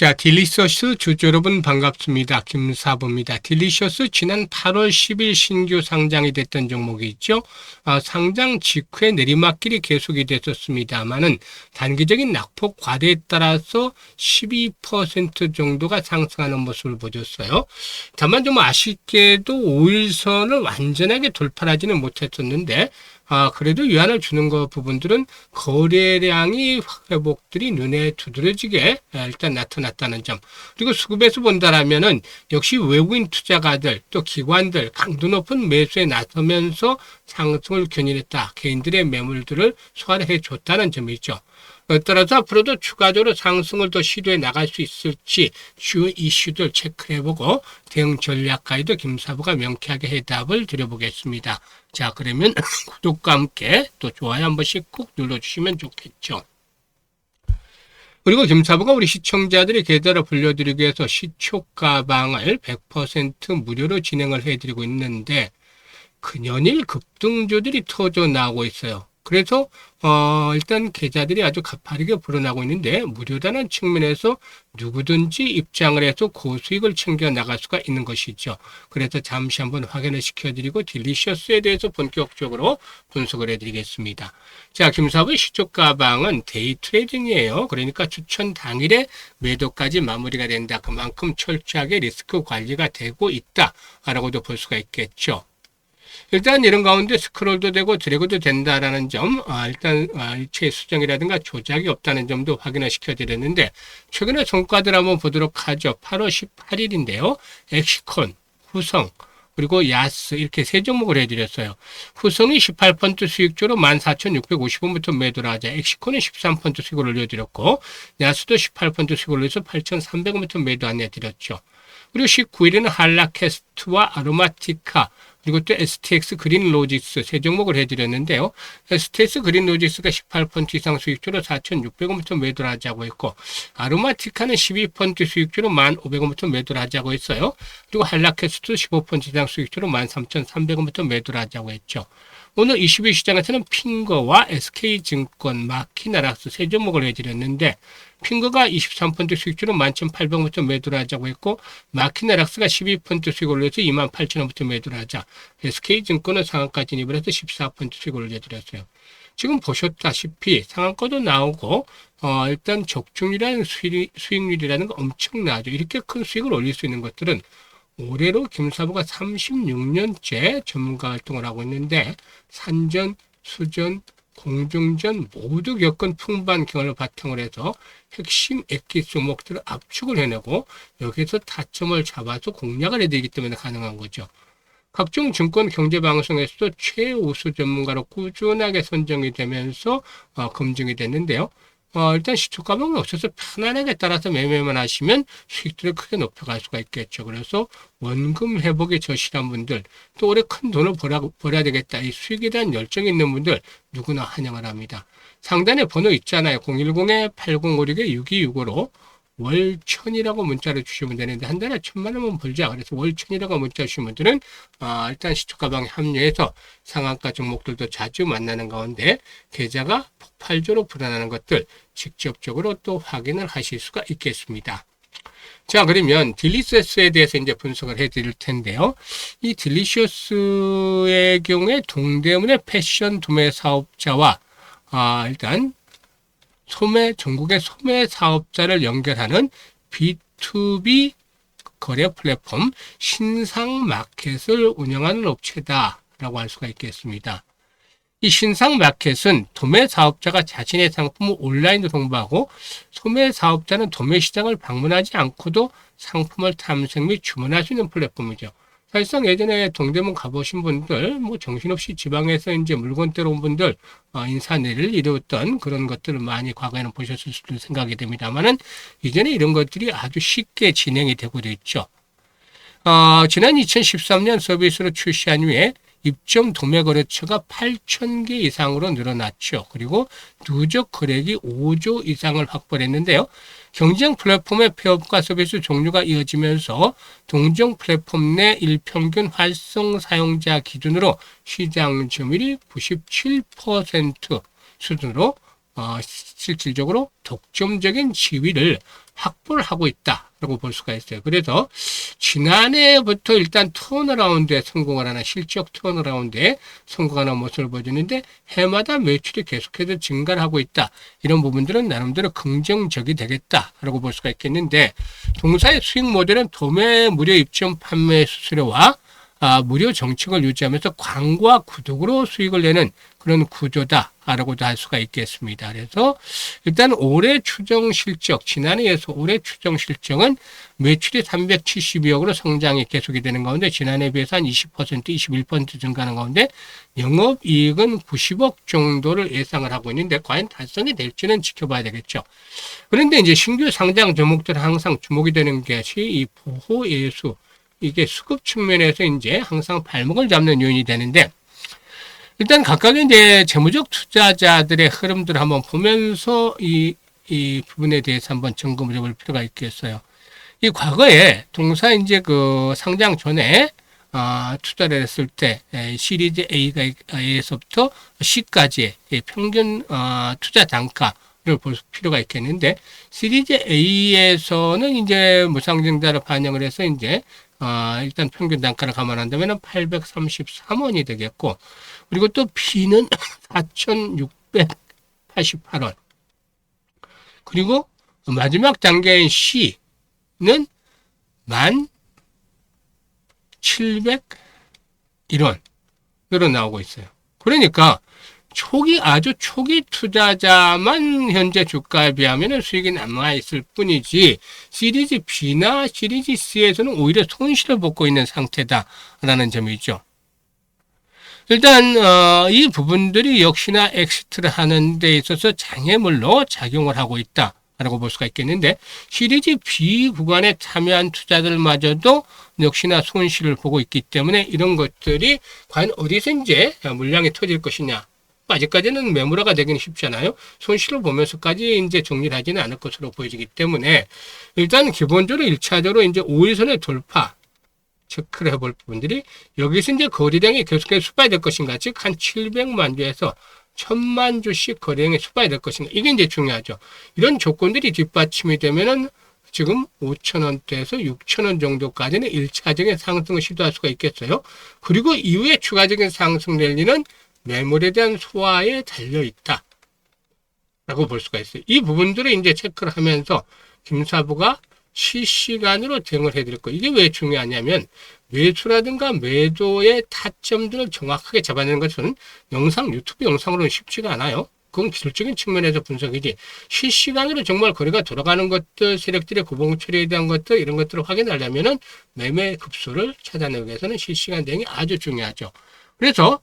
자, 딜리셔스 주주 여러분 반갑습니다. 김사부입니다. 딜리셔스 지난 8월 10일 신규 상장이 됐던 종목이 있죠. 상장 직후에 내리막길이 계속이 됐었습니다만은 단기적인 낙폭 과대에 따라서 12% 정도가 상승하는 모습을 보였어요. 다만 좀 아쉽게도 5일선을 완전하게 돌파하지는 못했었는데 그래도 위안을 주는 거 부분들은 거래량이 회복들이 눈에 두드러지게 일단 나타났다는 점. 그리고 수급에서 본다라면은 역시 외국인 투자가들 또 기관들 강도 높은 매수에 나서면서 상승을 견인했다. 개인들의 매물들을 소화해 줬다는 점이죠. 따라서 앞으로도 추가적으로 상승을 더 시도해 나갈 수 있을지 주요 이슈들 체크해보고 대응 전략 가이드 김사부가 명쾌하게 해답을 드려보겠습니다. 자, 그러면 구독과 함께 또 좋아요 한 번씩 꼭 눌러주시면 좋겠죠. 그리고 김사부가 우리 시청자들의 계좌를 불려드리기 위해서 시초가방을 100% 무료로 진행을 해드리고 있는데 근연일 급등주들이 터져 나오고 있어요. 그래서 일단 계좌들이 아주 가파르게 불어나고 있는데 무료다는 측면에서 누구든지 입장을 해서 고수익을 챙겨 나갈 수가 있는 것이죠. 그래서 잠시 한번 확인을 시켜드리고 딜리셔스에 대해서 본격적으로 분석을 해드리겠습니다. 자, 김사부의 시초가방은 데이 트레이딩이에요. 그러니까 추천 당일에 매도까지 마무리가 된다. 그만큼 철저하게 리스크 관리가 되고 있다라고도 볼 수가 있겠죠. 일단 이런 가운데 스크롤도 되고 드래그도 된다라는 점, 일단 일체 수정이라든가 조작이 없다는 점도 확인을 시켜드렸는데 최근에 성과들 한번 보도록 하죠. 8월 18일인데요. 엑시콘, 후성, 그리고 야스 이렇게 세 종목을 해드렸어요. 후성이 18% 수익주로 14,650원부터 매도를 하자. 엑시콘은 13% 수익을 올려드렸고 야스도 18% 수익을 올려서 8,300원부터 매도 안내드렸죠. 그리고 19일에는 한라캐스트와 아로마티카 그리고 또 STX 그린로직스 세 종목을 해드렸는데요. STX 그린로직스가 18% 이상 수익주로 4,600원부터 매도를 하자고 했고 아로마티카는 12% 수익주로 1,500원부터 매도를 하자고 했어요. 그리고 한라캐스트 15% 이상 수익주로 13,300원부터 매도를 하자고 했죠. 오늘 20일 시장에서는 핑거와 SK증권, 마키나락스 세 종목을 해드렸는데 핑거가 23% 수익주로 11,800원부터 매도를 하자고 했고 마키나락스가 12% 수익을 올려서 28,000원부터 매도를 하자. SK증권은 상한가 진입을 해서 14% 수익을 올려드렸어요. 지금 보셨다시피 상한가도 나오고 일단 적중이라는 수익률이라는 거 엄청나죠. 이렇게 큰 수익을 올릴 수 있는 것들은 올해로 김사부가 36년째 전문가 활동을 하고 있는데 산전, 수전, 공중전 모두 겪은 풍반경을 바탕으로 해서 핵심 액기 종목들을 압축을 해내고 여기서 타점을 잡아서 공략을 해야 되기 때문에 가능한 거죠. 각종 증권 경제방송에서도 최우수 전문가로 꾸준하게 선정이 되면서 검증이 됐는데요. 일단 시초가방은 없어서 편안하게 따라서 매매만 하시면 수익들을 크게 높여갈 수가 있겠죠. 그래서 원금 회복에 절실한 분들, 또 올해 큰 돈을 벌어야 되겠다. 이 수익에 대한 열정이 있는 분들 누구나 환영을 합니다. 상단에 번호 있잖아요. 010-8056-6265로 월 1,000이라고 문자를 주시면 되는데 한 달에 1,000만 원만 벌자. 그래서 월 1,000이라고 문자 주시면 분들은 일단 시초가방에 합류해서 상한가 종목들도 자주 만나는 가운데 계좌가 폭발적으로 불어나는 것들 직접적으로 또 확인을 하실 수가 있겠습니다. 자, 그러면 딜리셔스에 대해서 이제 분석을 해드릴 텐데요. 이 딜리셔스의 경우에 동대문의 패션 도매 사업자와 일단 전국의 소매 사업자를 연결하는 B2B 거래 플랫폼 신상마켓을 운영하는 업체다라고 할 수가 있겠습니다. 이 신상마켓은 도매 사업자가 자신의 상품을 온라인으로 홍보하고 소매 사업자는 도매 시장을 방문하지 않고도 상품을 탐색 및 주문할 수 있는 플랫폼이죠. 사실상 예전에 동대문 가보신 분들, 정신없이 지방에서 이제 물건 떼러 온 분들, 인사내를 이루었던 그런 것들을 많이 과거에는 보셨을 수도 생각이 됩니다만은, 이제는 이런 것들이 아주 쉽게 진행이 되고 있죠. 지난 2013년 서비스로 출시한 후에 입점 도매 거래처가 8,000개 이상으로 늘어났죠. 그리고 누적 거래액이 5조 이상을 확보했는데요. 경쟁 플랫폼의 폐업과 서비스 종류가 이어지면서 동종 플랫폼 내 일평균 활성 사용자 기준으로 시장 점유율이 97% 수준으로 실질적으로 독점적인 지위를 확보를 하고 있다라고 볼 수가 있어요. 그래서 지난해부터 일단 턴어라운드에 성공을 하는 실적 턴어라운드에 성공하는 모습을 보여주는데 해마다 매출이 계속해서 증가를 하고 있다. 이런 부분들은 나름대로 긍정적이 되겠다라고 볼 수가 있겠는데 동사의 수익 모델은 도매 무료 입점 판매 수수료와 무료 정책을 유지하면서 광고와 구독으로 수익을 내는 그런 구조다라고도 할 수가 있겠습니다. 그래서 일단 올해 추정 실적, 지난해에서 올해 추정 실적은 매출이 372억으로 성장이 계속이 되는 가운데 지난해에 비해서 한 20%, 21% 증가하는 가운데 영업이익은 90억 정도를 예상을 하고 있는데 과연 달성이 될지는 지켜봐야 되겠죠. 그런데 이제 신규 상장 종목들은 항상 주목이 되는 것이 이 보호예수, 이게 수급 측면에서 이제 항상 발목을 잡는 요인이 되는데 일단 각각의 이제 재무적 투자자들의 흐름들을 한번 보면서 이 부분에 대해서 한번 점검을 해볼 필요가 있겠어요. 이 과거에 동사 이제 그 상장 전에 투자를 했을 때 시리즈 A에서부터 C까지의 평균 투자 단가를 볼 필요가 있겠는데 시리즈 A에서는 이제 무상증자를 반영을 해서 이제 일단 평균 단가를 감안한다면 833원이 되겠고 그리고 또 B는 4,688원 그리고 마지막 단계인 C는 1,701원으로 나오고 있어요. 그러니까 아주 초기 투자자만 현재 주가에 비하면 수익이 남아있을 뿐이지 시리즈 B나 시리즈 C에서는 오히려 손실을 보고 있는 상태다라는 점이죠. 일단 이 부분들이 역시나 엑시트를 하는 데 있어서 장애물로 작용을 하고 있다라고 볼 수가 있겠는데 시리즈 B 구간에 참여한 투자들마저도 역시나 손실을 보고 있기 때문에 이런 것들이 과연 어디서 이제 물량이 터질 것이냐 아직까지는 매물화가 되기는 쉽잖아요. 손실을 보면서까지 이제 정리를 하지는 않을 것으로 보여지기 때문에 일단 기본적으로 1차적으로 이제 5일선의 돌파 체크를 해볼 부분들이 여기서 이제 거래량이 계속해서 수반될 것인가 즉 한 700만 주에서 1000만 주씩 거래량이 수반이 될 것인가 이게 이제 중요하죠. 이런 조건들이 뒷받침이 되면은 지금 5,000원대에서 6,000원 정도까지는 1차적인 상승을 시도할 수가 있겠어요. 그리고 이후에 추가적인 상승 랠리는 매물에 대한 소화에 달려있다 라고 볼 수가 있어요. 이 부분들을 이제 체크를 하면서 김사부가 실시간으로 대응을 해드릴 거예요. 이게 왜 중요하냐면 매수라든가 매도의 타점들을 정확하게 잡아내는 것은 유튜브 영상으로는 쉽지가 않아요. 그건 기술적인 측면에서 분석이지 실시간으로 정말 거래가 돌아가는 것들 세력들의 고봉 처리에 대한 것들 이런 것들을 확인하려면은 매매 급수를 찾아내기 위해서는 실시간 대응이 아주 중요하죠. 그래서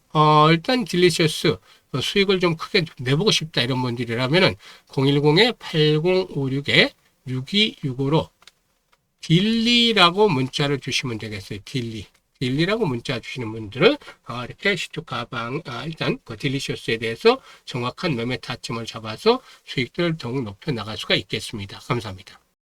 일단 딜리셔스 수익을 좀 크게 내보고 싶다 이런 분들이라면은 010-8056-6265로 딜리라고 문자를 주시면 되겠어요. 딜리라고 문자 주시는 분들은 이렇게 시초 가방 일단 그 딜리셔스에 대해서 정확한 매매 타점을 잡아서 수익들을 더욱 높여 나갈 수가 있겠습니다. 감사합니다.